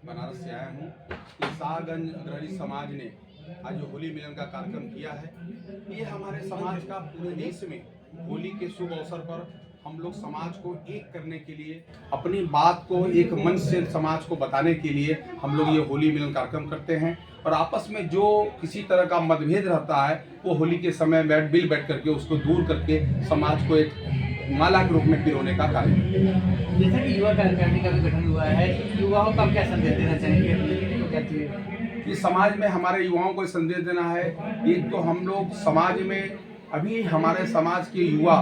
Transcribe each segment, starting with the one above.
बनारस से आया हूँ। कि शाहगंज अग्रणी समाज ने आज जो होली मिलन का कार्यक्रम किया है, ये हमारे समाज का पूरे देश में होली के शुभ अवसर पर हम लोग समाज को एक करने के लिए, अपनी बात को एक मंच से समाज को बताने के लिए हम लोग ये होली मिलन कार्यक्रम करते हैं। और आपस में जो किसी तरह का मतभेद रहता है वो होली के समय मिल बैठ करके उसको दूर करके समाज को एक माला के रूप में पिरोने का कार्य करते हैं। जैसा कि युवा कार्यकारिणी का भी गठन हुआ है, युवाओं को आप क्या संदेश देना चाहेंगे? तो क्या चाहिए कि समाज में हमारे युवाओं को संदेश देना है। एक तो हम लोग समाज में अभी हमारे समाज के युवा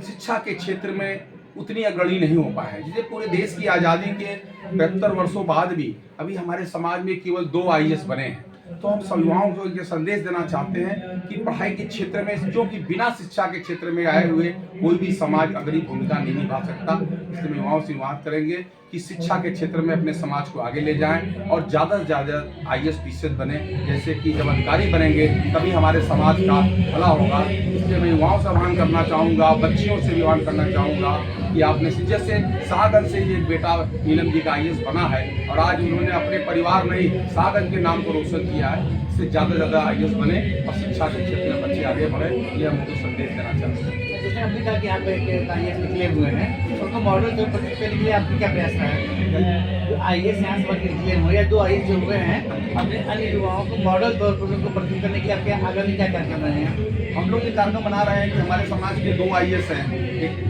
शिक्षा के क्षेत्र में उतनी अग्रणी नहीं हो पाए हैं। जिसे पूरे देश की आज़ादी के 75 वर्षों बाद भी अभी हमारे समाज में केवल 2 IAS बने हैं। तो हम सब युवाओं को ये संदेश देना चाहते हैं कि पढ़ाई के क्षेत्र में, जो कि बिना शिक्षा के क्षेत्र में आए हुए कोई भी समाज अग्रणी भूमिका नहीं निभा सकता। इसलिए युवाओं से बात करेंगे कि शिक्षा के क्षेत्र में अपने समाज को आगे ले जाएं और ज़्यादा से ज़्यादा IAS PCS बने। जैसे कि जब अधिकारी बनेंगे तभी हमारे समाज का भला होगा। इसलिए मैं युवाओं से आह्वान करना चाहूँगा, बच्चियों से भी आह्वान करना चाहूँगा कि आपने जैसे शाहगंज से एक बेटा नीलम जी का IAS बना है और आज उन्होंने अपने परिवार में ही शाहगंज के नाम को रोशन किया है। इससे ज़्यादा से ज़्यादा IAS बने और शिक्षा के क्षेत्र में बच्चे आगे बढ़े, ये हम उनको संदेश देना चाहते हैं। जैसे अभी तक यहाँ पे IAS निकले हुए हैं, उनको मॉडल जो प्रस्तुत करने के लिए आपकी क्या प्रयास रहा है? जो IAS यहाँ से निकले हुए या 2 IAS जो हुए हैं, अपने अन्य युवाओं को मॉडल तौर पर उनको प्रस्तुत करने के लिए आपके आगामी क्या कार्यक्रम रहे हैं? हम लोग ये कार्यक्रम बना रहे हैं कि हमारे समाज के 2 IAS हैं, एक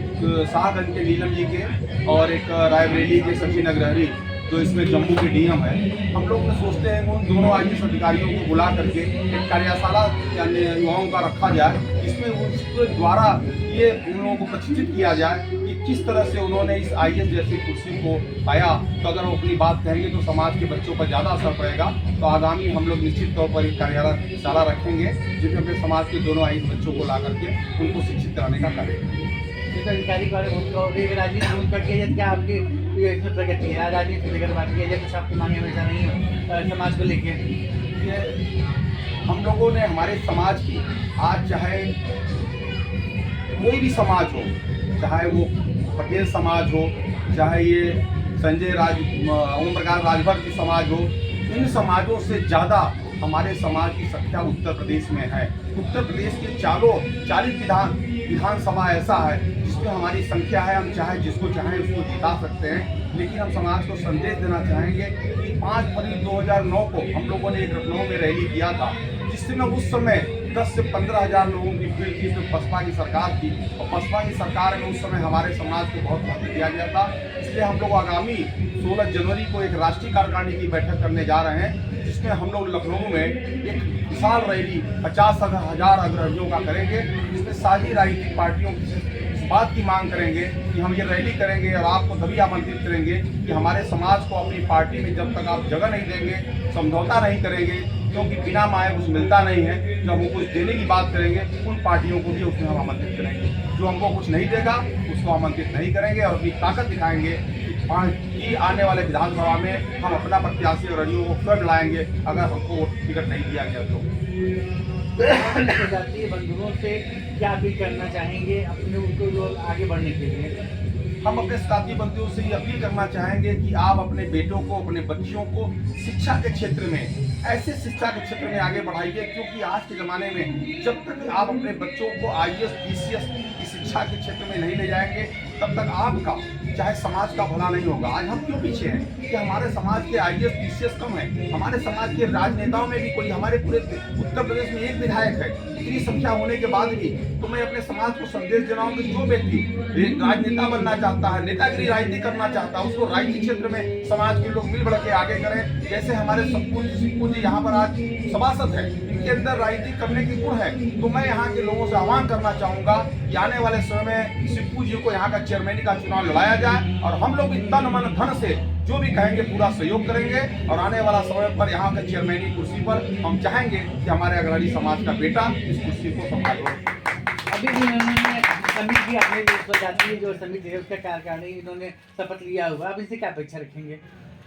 शाहगंज के नीलम जी के और एक रायबरेली के सचिन अग्रहरी जो इसमें जम्मू के DM है। हम लोग सोचते हैं उन दोनों IAS अधिकारियों को बुला करके एक कार्यशाला युवाओं का रखा जाए, जिसमें उसके द्वारा ये उन लोगों को प्रशिक्षित किया जाए कि किस तरह से उन्होंने इस IAS जैसी कुर्सी को पाया। तो अगर वो अपनी बात कहेंगे तो समाज के बच्चों पर ज़्यादा असर पड़ेगा। तो आगामी हम लोग निश्चित तौर पर एक कार्यशाला रखेंगे जिसमें अपने समाज के दोनों IAS बच्चों को ला करके उनको शिक्षित कराने का कार्य करेंगे। जैसे अधिकारी के बारे में राजनीति कर दिया जाए, क्या आपकी इसमें प्रगति है? राजनीति को लेकर बात किया जाए, कुछ आपकी मांगे हमेशा नहीं है समाज को लेके? ये हम लोगों ने हमारे समाज की, आज चाहे कोई भी समाज हो, चाहे वो पटेल समाज हो, चाहे ये ओम प्रकाश राजभर की समाज हो, इन समाजों से ज़्यादा हमारे समाज की संख्या उत्तर प्रदेश में है। उत्तर प्रदेश के 40 विधानसभा ऐसा है जिसमें हमारी संख्या है। हम चाहे जिसको चाहें उसको जिता सकते हैं। लेकिन हम समाज को संदेश देना चाहेंगे कि 5 फरवरी 2009 को हम लोगों ने एक लखनऊ में रैली किया था, जिसमें उस समय 10 से 15 हज़ार लोगों की भीड़ थी। इसमें बसपा की सरकार थी और बसपा की सरकार में उस समय हमारे समाज को बहुत महत्व दिया गया था। इसलिए हम लोग आगामी 16 जनवरी को एक राष्ट्रीय कार्यकारिणी की बैठक करने जा रहे हैं, जिसमें हम लोग लखनऊ में एक विशाल रैली 50,000 अग्रहियों का करेंगे, जिसमें सारी राजनीतिक पार्टियों इस बात की मांग करेंगे कि हम ये रैली करेंगे और आपको तभी आमंत्रित करेंगे कि हमारे समाज को अपनी पार्टी में जब तक आप जगह नहीं देंगे, समझौता नहीं करेंगे, क्योंकि बिना मांगे कुछ मिलता नहीं है। जब हम कुछ देने की बात करेंगे उन पार्टियों को भी उसमें हम आमंत्रित करेंगे। जो हमको कुछ नहीं देगा उसको आमंत्रित नहीं करेंगे और अपनी ताकत दिखाएंगे कि आने वाले विधानसभा में हम अपना प्रत्याशी और अग्रणियों को स्वयं लाएंगे अगर हमको टिकट नहीं दिया गया तो। जातीय बंधुओं से क्या अपील करना चाहेंगे अपने उनको आगे बढ़ने के लिए? हम अपने साथी बंधुओं से ये अपील करना चाहेंगे कि आप अपने बेटों को, अपने बच्चियों को शिक्षा के क्षेत्र में, ऐसे शिक्षा के क्षेत्र में आगे बढ़ाइए, क्योंकि आज के ज़माने में जब तक आप अपने बच्चों को IAS PCS की शिक्षा के क्षेत्र में नहीं ले जाएंगे तब तक आपका चाहे समाज का भला नहीं होगा। आज हम क्यों पीछे हैं कि हमारे समाज के IAS PCS कम है। हमारे समाज के राजनेताओं में भी कोई, हमारे पूरे उत्तर प्रदेश में 1 विधायक है। इतनी संख्या होने के बाद भी तो मैं अपने समाज को संदेश दे रहा हूँ कि जो व्यक्ति राजनेता बनना चाहता है, नेतागिरी राजनीति करना चाहता है, उसको राजनीतिक क्षेत्र में समाज के लोग मिल बढ़ के आगे करें। जैसे हमारे सिप्पू जी यहाँ पर आज सभासद है, इनके अंदर राजनीति करने की गुण है। तो मैं यहाँ के लोगों से आह्वान करना चाहूँगा कि आने वाले समय में सिप्पू जी को यहाँ का चेयरमैन का चुनाव लड़ाया जाए और हम लोग तन मन धन से जो भी कहेंगे पूरा सहयोग करेंगे। और आने वाला समय पर यहाँ के चेयरमैन कुर्सी पर हम चाहेंगे कि हमारे अग्रणी समाज का बेटा इस कुर्सी को संभाले। अभी भी उन्होंने समिति अपने जातीय जो समिति है उसका कार्यकारिणी इन्होंने शपथ लिया हुआ, अब इनसे क्या अपेक्षा रखेंगे?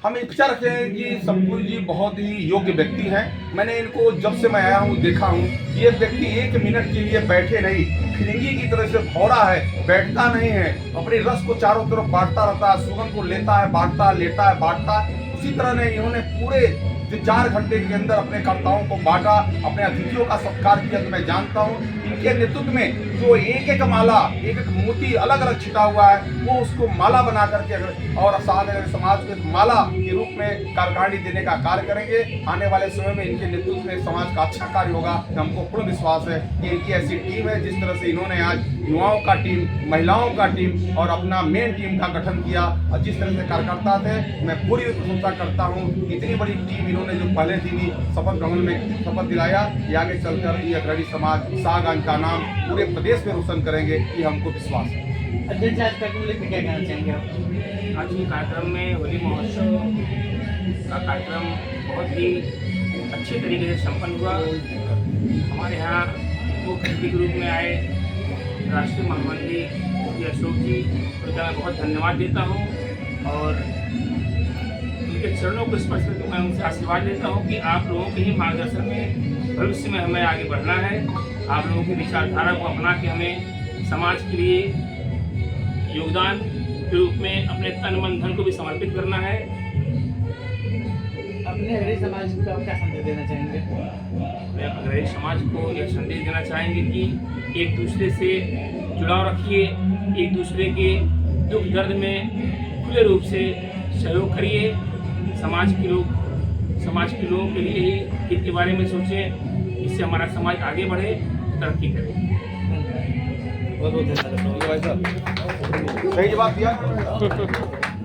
हम इच्छा रखते हैं कि सिप्पू जी बहुत ही योग्य व्यक्ति हैं। मैंने इनको जब से मैं आया हूँ देखा हूँ, ये व्यक्ति 1 मिनट के लिए बैठे नहीं, फिरंगी की तरह से भौरा है, बैठता नहीं है, अपने रस को चारों तरफ बांटता रहता है, सुगंध को लेता है, बांटता है, लेता है, बांटता है। उसी तरह ने इन्होंने पूरे 4 घंटे के अंदर अपने कर्ताओं को बांटा, अपने अतिथियों का सत्कार किया। तो मैं जानता हूँ इनके नेतृत्व में जो एक एक माला, एक एक मोती अलग अलग छिटा हुआ है, वो उसको माला बना करके और साथ समाज को एक माला के रूप में कार्यकारिणी देने का कार्य करेंगे। आने वाले समय में इनके नेतृत्व में समाज का अच्छा कार्य होगा। हमको पूर्ण विश्वास है कि इनकी ऐसी टीम है, जिस तरह से इन्होंने आज युवाओं का टीम, महिलाओं का टीम और अपना मेन टीम का गठन किया और जिस तरह से कार्यकर्ता थे, मैं पूरी प्रशंसा करता हूँ। इतनी बड़ी टीम इन्होंने जो पहले दिन ही शपथ ग्रहण में शपथ दिलाया कि आगे चलकर ये अग्रणी समाज शाहगंज का नाम पूरे प्रदेश में रोशन करेंगे, ये हमको विश्वास है। अध्यक्ष, आज कार्यक्रम लेकर क्या कहना चाहेंगे आप? आज के कार्यक्रम में होली महोत्सव का कार्यक्रम बहुत ही अच्छे तरीके से संपन्न हुआ। हमारे यहाँ मुख्य अतिथि के रूप में आए राष्ट्रीय महामंत्री श्री अशोक जी, उनका मैं बहुत धन्यवाद देता हूँ और उनके चरणों को स्पर्श करके मैं उनसे आशीर्वाद लेता हूँ कि आप लोगों के ही मार्गदर्शन में भविष्य में हमें आगे बढ़ना है। आप लोगों की विचारधारा को अपना के हमें समाज के लिए योगदान के रूप में अपने तन मन धन को भी समर्पित करना है। अपने अग्रणी समाज को आप क्या संदेश देना चाहेंगे? मैं अग्रणी समाज को यह संदेश देना चाहेंगे कि एक दूसरे से जुड़ाव रखिए, एक दूसरे के दुख दर्द में खुले रूप से सहयोग करिए। समाज के लोगों के लिए ही हित के बारे में सोचें, इससे हमारा समाज आगे बढ़े, तरक्की करे। बहुत बहुत धन्यवाद। सही जवाब दिया।